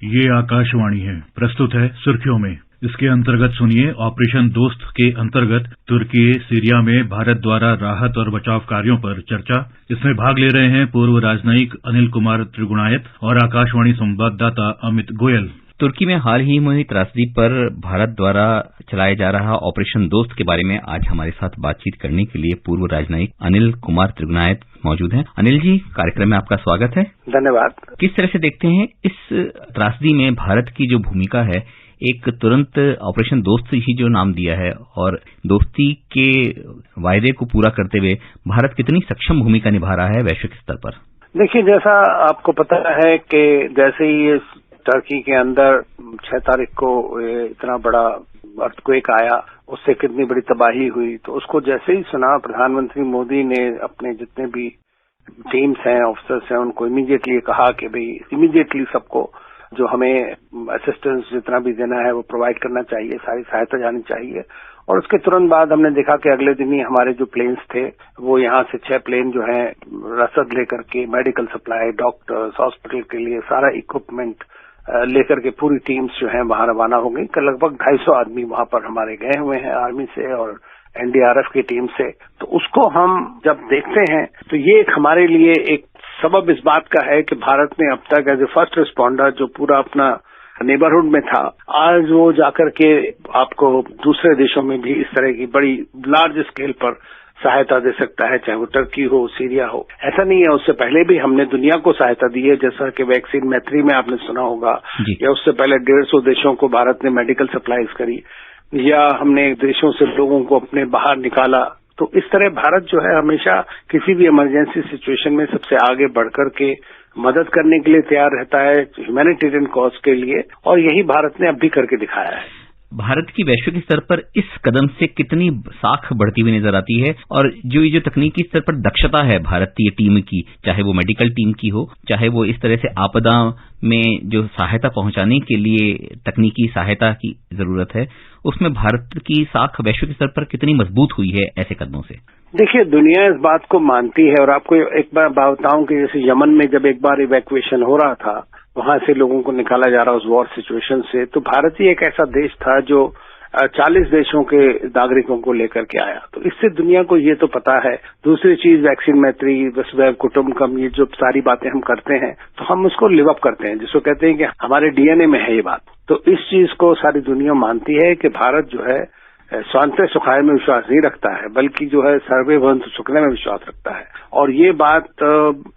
ये आकाशवाणी है। प्रस्तुत है सुर्खियों में। इसके अंतर्गत सुनिए, ऑपरेशन दोस्त के अंतर्गत तुर्की सीरिया में भारत द्वारा राहत और बचाव कार्यों पर चर्चा। इसमें भाग ले रहे हैं पूर्व राजनयिक अनिल कुमार त्रिगुणायत और आकाशवाणी संवाददाता अमित गोयल। तुर्की में हाल ही में हुई त्रासदी पर भारत द्वारा चलाया जा रहा ऑपरेशन दोस्त के बारे में आज हमारे साथ बातचीत करने के लिए पूर्व राजनयिक अनिल कुमार त्रिगुणायत मौजूद हैं। अनिल जी, कार्यक्रम में आपका स्वागत है। धन्यवाद। किस तरह से देखते हैं इस त्रासदी में भारत की जो भूमिका है? एक तुरंत ऑपरेशन दोस्त ही जो नाम दिया है और दोस्ती के वायदे को पूरा करते हुए भारत कितनी सक्षम भूमिका निभा रहा है वैश्विक स्तर पर? देखिए, जैसा आपको पता है कि जैसे ही टर्की के अंदर 6 तारीख को इतना बड़ा अर्थक्वेक आया, उससे कितनी बड़ी तबाही हुई, तो उसको जैसे ही सुना, प्रधानमंत्री मोदी ने अपने जितने भी टीम्स हैं, ऑफिसर्स हैं, उनको इमीडिएटली कहा कि भाई इमीडिएटली सबको जो हमें असिस्टेंस जितना भी देना है वो प्रोवाइड करना चाहिए, सारी सहायता जानी चाहिए। और उसके तुरंत बाद हमने देखा कि अगले दिन ही हमारे जो प्लेन्स थे वो यहाँ से 6 प्लेन जो हैं रसद लेकर के मेडिकल सप्लाई, डॉक्टर्स, हॉस्पिटल के लिए सारा इक्विपमेंट लेकर के पूरी टीम्स जो हैं वहां रवाना हो गई। लगभग 250 आदमी वहां पर हमारे गए हुए हैं आर्मी से और एनडीआरएफ की टीम से। तो उसको हम जब देखते हैं तो ये हमारे लिए एक सबब इस बात का है कि भारत ने अब तक एज ए फर्स्ट रिस्पॉन्डर जो पूरा अपना नेबरहुड में था, आज वो जाकर के आपको दूसरे देशों में भी इस तरह की बड़ी लार्ज स्केल पर सहायता दे सकता है, चाहे वो टर्की हो, सीरिया हो। ऐसा नहीं है, उससे पहले भी हमने दुनिया को सहायता दी है, जैसा कि वैक्सीन मैत्री में आपने सुना होगा, या उससे पहले 150 देशों को भारत ने मेडिकल सप्लाईज करी, या हमने देशों से लोगों को अपने बाहर निकाला। तो इस तरह भारत जो है हमेशा किसी भी इमरजेंसी सिचुएशन में सबसे आगे बढ़कर के मदद करने के लिए तैयार रहता है, ह्यूमैनिटेरियन कॉज के लिए, और यही भारत ने अब भी करके दिखाया है। भारत की वैश्विक स्तर पर इस कदम से कितनी साख बढ़ती हुई नजर आती है, और जो ये जो तकनीकी स्तर पर दक्षता है भारतीय टीम की, चाहे वो मेडिकल टीम की हो, चाहे वो इस तरह से आपदा में जो सहायता पहुंचाने के लिए तकनीकी सहायता की जरूरत है, उसमें भारत की साख वैश्विक स्तर पर कितनी मजबूत हुई है ऐसे कदमों से? देखिए, दुनिया इस बात को मानती है, और आपको एक बार बताऊं कि जैसे यमन में जब एक बार इवैक्यूएशन हो रहा था, वहां से लोगों को निकाला जा रहा उस वॉर सिचुएशन से, तो भारत ही एक ऐसा देश था जो 40 देशों के नागरिकों को लेकर के आया। तो इससे दुनिया को ये तो पता है। दूसरी चीज, वैक्सीन मैत्री, वसुधैव कुटुंबकम, ये जो सारी बातें हम करते हैं तो हम उसको लिव अप करते हैं, जिसको कहते हैं कि हमारे डीएनए में है ये बात। तो इस चीज को सारी दुनिया मानती है कि भारत जो है स्वांतः सुखाय में विश्वास नहीं रखता है, बल्कि जो है सर्वे भवन्तु सुखिनः में विश्वास रखता है। और ये बात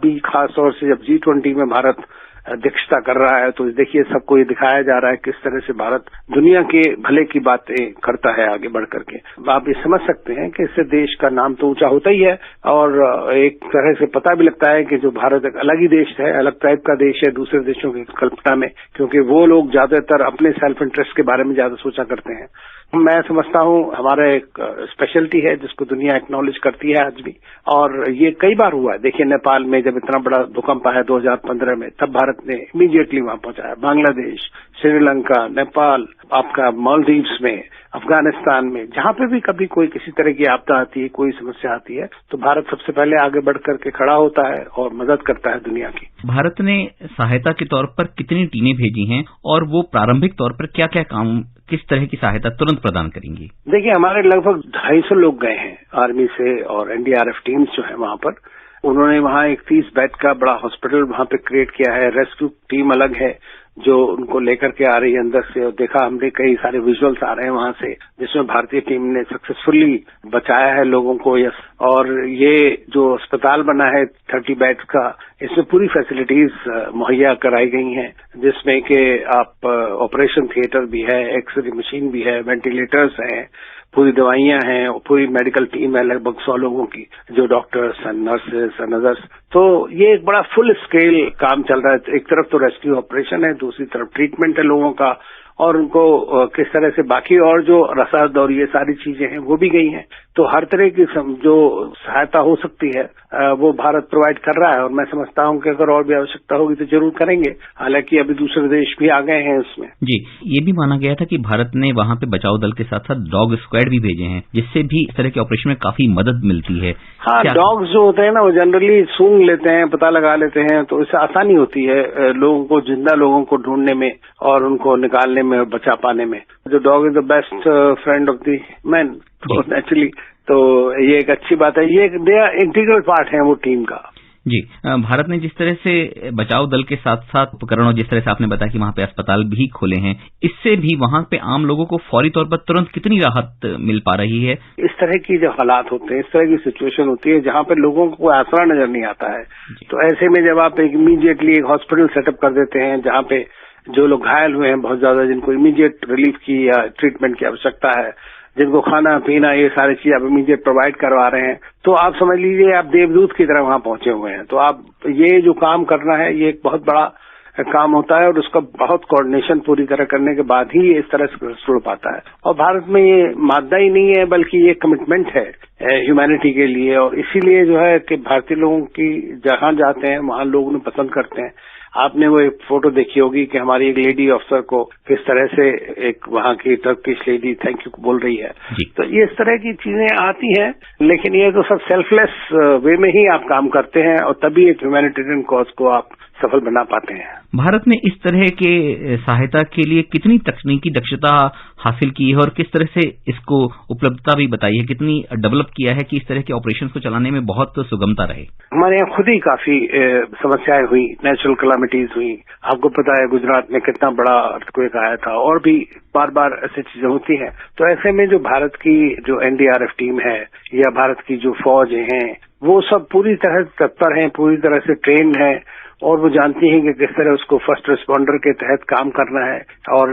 भी खास तौर से जब G20 में भारत अध्यक्षता कर रहा है, तो देखिए सबको ये दिखाया जा रहा है किस तरह से भारत दुनिया के भले की बातें करता है आगे बढ़ करके। आप ये समझ सकते हैं कि इससे देश का नाम तो ऊंचा होता ही है, और एक तरह से पता भी लगता है कि जो भारत एक अलग ही देश है, अलग टाइप का देश है दूसरे देशों की कल्पना में, क्योंकि वो लोग ज्यादातर अपने सेल्फ इंटरेस्ट के बारे में ज्यादा सोचा करते हैं। मैं समझता हूँ हमारा एक स्पेशलिटी है जिसको दुनिया एक्नॉलेज करती है आज भी, और ये कई बार हुआ है। देखिए, नेपाल में जब इतना बड़ा भूकंप आया 2015 में, तब भारत ने इमीडिएटली वहां पहुंचाया। बांग्लादेश, श्रीलंका, नेपाल, आपका मालदीव्स में, अफगानिस्तान में, जहां पे भी कभी कोई किसी तरह की आपदा आती है, कोई समस्या आती है, तो भारत सबसे पहले आगे बढ़ करके खड़ा होता है और मदद करता है दुनिया की। भारत ने सहायता के तौर पर कितनी टीमें भेजी हैं, और वो प्रारंभिक तौर पर क्या क्या काम, किस तरह की सहायता तुरंत प्रदान करेंगी? देखिए, हमारे लगभग 250 लोग गए हैं आर्मी से, और एनडीआरएफ टीम्स जो है वहां पर, उन्होंने वहां एक 30 बेड का बड़ा हॉस्पिटल वहां पे क्रिएट किया है। रेस्क्यू टीम अलग है जो उनको लेकर के आ रही है अंदर से, और देखा हमने कई सारे विजुअल्स आ रहे हैं वहां से, जिसमें भारतीय टीम ने सक्सेसफुली बचाया है लोगों को। और ये जो अस्पताल बना है 30 बेड्स का, इसमें पूरी फैसिलिटीज मुहैया कराई गई हैं, जिसमें कि आप ऑपरेशन थिएटर भी है, एक्सरे मशीन भी है, वेंटिलेटर्स हैं, पूरी दवाइयां हैं, और पूरी मेडिकल टीम है लगभग 100 लोगों की, जो doctors and nurses and others. तो ये एक बड़ा फुल स्केल काम चल रहा है। एक तरफ तो रेस्क्यू ऑपरेशन है, दूसरी तरफ ट्रीटमेंट है लोगों का, और उनको किस तरह से बाकी और जो रसद और ये सारी चीजें हैं वो भी गई हैं। तो हर तरह की जो सहायता हो सकती है वो भारत प्रोवाइड कर रहा है, और मैं समझता हूं कि अगर और भी आवश्यकता होगी तो जरूर करेंगे। हालांकि अभी दूसरे देश भी आ गए हैं उसमें। जी, ये भी माना गया था कि भारत ने वहां पे बचाव दल के साथ साथ डॉग स्क्वाड भी भेजे हैं, जिससे भी इस तरह के ऑपरेशन में काफी मदद मिलती है। हाँ, डॉग्स जो होते हैं ना वो जनरली सूंघ लेते हैं, पता लगा लेते हैं, तो इससे आसानी होती है लोगों को, जिंदा लोगों को ढूंढने में और उनको निकालने में और बचा पाने में। जो dog is the best friend of the man, तो नेचुरली तो ये एक अच्छी बात है। ये इंटीग्रल पार्ट है वो टीम का। जी, भारत ने जिस तरह से बचाव दल के साथ साथ उपकरण और जिस तरह से आपने बताया कि वहां पे अस्पताल भी खोले हैं, इससे भी वहां पे आम लोगों को फौरी तौर पर तुरंत कितनी राहत मिल पा रही है? इस तरह की जो हालात होते हैं, इस तरह की सिचुएशन होती है जहां पे लोगों को कोई आसरा नजर नहीं आता है, तो ऐसे में जब आप इमीडिएटली एक हॉस्पिटल सेटअप कर देते हैं जहां पे जो लोग घायल हुए हैं बहुत ज्यादा, जिनको इमीडिएट रिलीफ की या ट्रीटमेंट की आवश्यकता है, जिनको खाना पीना ये सारी चीज आप इमीडिएट प्रोवाइड करवा रहे हैं, तो आप समझ लीजिए आप देवदूत की तरह वहां पहुंचे हुए हैं। तो आप ये जो काम करना है ये एक बहुत बड़ा काम होता है, और उसका बहुत कोऑर्डिनेशन पूरी तरह करने के बाद ही इस तरह से जुड़ पाता है। और भारत में ये मादा ही नहीं है बल्कि ये कमिटमेंट है ह्यूमैनिटी के लिए, और इसीलिए जो है कि भारतीय लोगों की जहां जाते हैं वहां लोग उन्हें पसंद करते हैं। आपने वो एक फोटो देखी होगी कि हमारी एक लेडी अफसर को किस तरह से एक वहां की टर्किश लेडी थैंक यू बोल रही है। तो ये इस तरह की चीजें आती हैं, लेकिन ये तो सब सेल्फलेस वे में ही आप काम करते हैं और तभी एक ह्यूमैनिटेरियन कॉज को आप सफल बना पाते हैं। भारत ने इस तरह के सहायता के लिए कितनी तकनीकी दक्षता हासिल की है और किस तरह से इसको उपलब्धता भी बताई है, कितनी डेवलप किया है कि इस तरह के ऑपरेशन को चलाने में बहुत सुगमता रहे? हमारे यहाँ खुद ही काफी समस्याएं हुई, नेचुरल कैलामिटीज हुई। आपको पता है गुजरात में कितना बड़ा अर्थक्वेक आया था, और भी बार बार ऐसी चीजें होती हैं। तो ऐसे में जो भारत की जो एनडीआरएफ टीम है या भारत की जो फौज हैं वो सब पूरी तरह तत्पर हैं, पूरी तरह से ट्रेन्ड हैं, और वो जानती हैं कि किस तरह उसको फर्स्ट रिस्पॉन्डर के तहत काम करना है और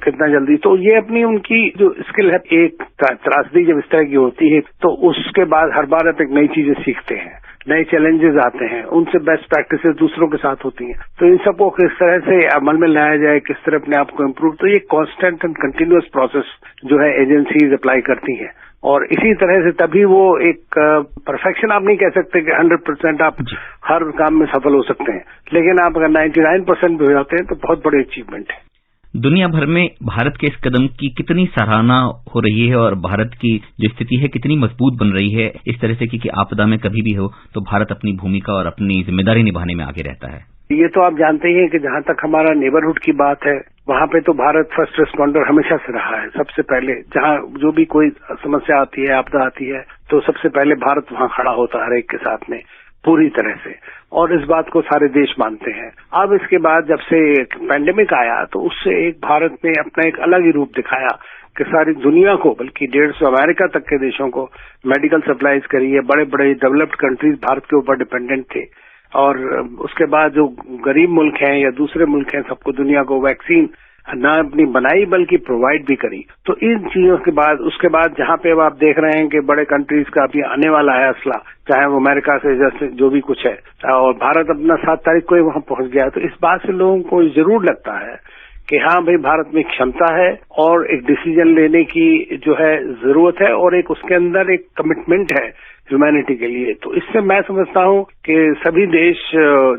कितना जल्दी। तो ये अपनी उनकी जो स्किल है, एक त्रासदी जब इस तरह की होती है तो उसके बाद हर बार आप एक नई चीजें सीखते हैं, नए चैलेंजेस आते हैं, उनसे बेस्ट प्रैक्टिसेस दूसरों के साथ होती हैं। तो इन सबको किस तरह से अमल में लाया जाए, किस तरह अपने आप को इम्प्रूव, तो ये कॉन्स्टेंट एंड कंटिन्यूअस प्रोसेस जो है एजेंसीज अप्लाई करती हैं, और इसी तरह से तभी वो एक परफेक्शन आप नहीं कह सकते कि 100% आप हर काम में सफल हो सकते हैं, लेकिन आप अगर 99% भी हो जाते हैं तो बहुत बड़ी अचीवमेंट है। दुनिया भर में भारत के इस कदम की कितनी सराहना हो रही है और भारत की जो स्थिति है कितनी मजबूत बन रही है इस तरह से कि आपदा में कभी भी हो तो भारत अपनी भूमिका और अपनी जिम्मेदारी निभाने में आगे रहता है। ये तो आप जानते ही हैं कि जहां तक हमारा नेबरहुड की बात है वहां पे तो भारत फर्स्ट रिस्पॉन्डर हमेशा से रहा है। सबसे पहले जहां जो भी कोई समस्या आती है, आपदा आती है, तो सबसे पहले भारत वहां खड़ा होता है हर एक के साथ में पूरी तरह से, और इस बात को सारे देश मानते हैं। अब इसके बाद जब से पैंडेमिक आया तो उससे एक भारत ने अपना एक अलग ही रूप दिखाया कि सारी दुनिया को, बल्कि 150 अमेरिका तक के देशों को मेडिकल सप्लाईज करी है। बड़े बड़े डेवलप्ड कंट्रीज भारत के ऊपर डिपेंडेंट थे, और उसके बाद जो गरीब मुल्क हैं या दूसरे मुल्क हैं, सबको दुनिया को वैक्सीन न अपनी बनाई बल्कि प्रोवाइड भी करी। तो इन चीजों के बाद उसके बाद जहां पे अब आप देख रहे हैं कि बड़े कंट्रीज का अभी आने वाला है असला, चाहे वो अमेरिका से जैसे जो भी कुछ है, और भारत अपना 7 तारीख को ही वहां पहुंच गया। तो इस बात से लोगों को जरूर लगता है कि हाँ भाई भारत में क्षमता है और एक डिसीजन लेने की जो है जरूरत है, और एक उसके अंदर एक कमिटमेंट है ह्यूमैनिटी के लिए। तो इससे मैं समझता हूँ कि सभी देश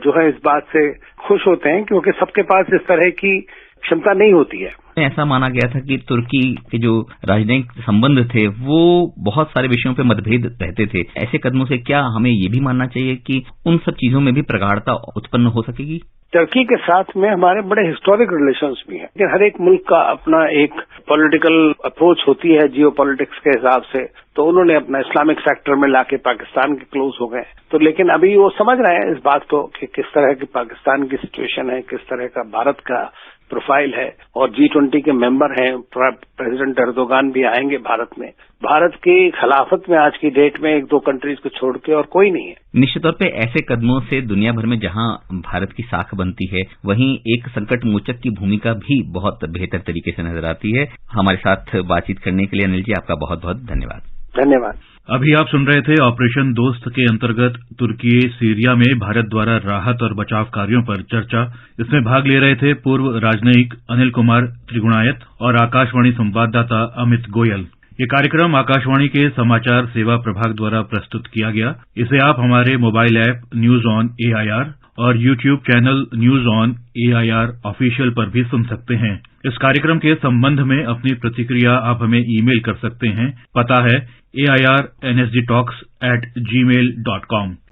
जो है इस बात से खुश होते हैं, क्योंकि सबके पास इस तरह की क्षमता नहीं होती है। ऐसा माना गया था कि तुर्की के जो राजनयिक संबंध थे वो बहुत सारे विषयों पे मतभेद रहते थे। ऐसे कदमों से क्या हमें ये भी मानना चाहिए कि उन सब चीजों में भी प्रगाढ़ता उत्पन्न हो सकेगी? टर्की के साथ में हमारे बड़े हिस्टोरिक रिलेशंस भी हैं, लेकिन हर एक मुल्क का अपना एक पॉलिटिकल अप्रोच होती है जियो पॉलिटिक्स के हिसाब से। तो उन्होंने अपना इस्लामिक सेक्टर में लाके पाकिस्तान के क्लोज हो गए। तो लेकिन अभी वो समझ रहे हैं इस बात को कि किस तरह की पाकिस्तान की सिचुएशन है, किस तरह का भारत का प्रोफाइल है, और G20 के मेंबर हैं, प्रेसिडेंट एर्दोगान भी आएंगे भारत में। भारत की खिलाफत में आज की डेट में 1-2 कंट्रीज को छोड़ के और कोई नहीं है। निश्चित तौर पे ऐसे कदमों से दुनिया भर में जहां भारत की साख बनती है वहीं एक संकट मोचक की भूमिका भी बहुत बेहतर तरीके से नजर आती है। हमारे साथ बातचीत करने के लिए अनिल जी आपका बहुत बहुत धन्यवाद। धन्यवाद। अभी आप सुन रहे थे ऑपरेशन दोस्त के अंतर्गत तुर्की सीरिया में भारत द्वारा राहत और बचाव कार्यों पर चर्चा। इसमें भाग ले रहे थे पूर्व राजनयिक अनिल कुमार त्रिगुणायत और आकाशवाणी संवाददाता अमित गोयल। ये कार्यक्रम आकाशवाणी के समाचार सेवा प्रभाग द्वारा प्रस्तुत किया गया। इसे आप हमारे mobile app news on AIR और YouTube channel news on AIR official पर भी सुन सकते हैं। इस कार्यक्रम के संबंध में अपनी प्रतिक्रिया आप हमें ईमेल कर सकते हैं। पता है AIRNSGTalks@gmail.com।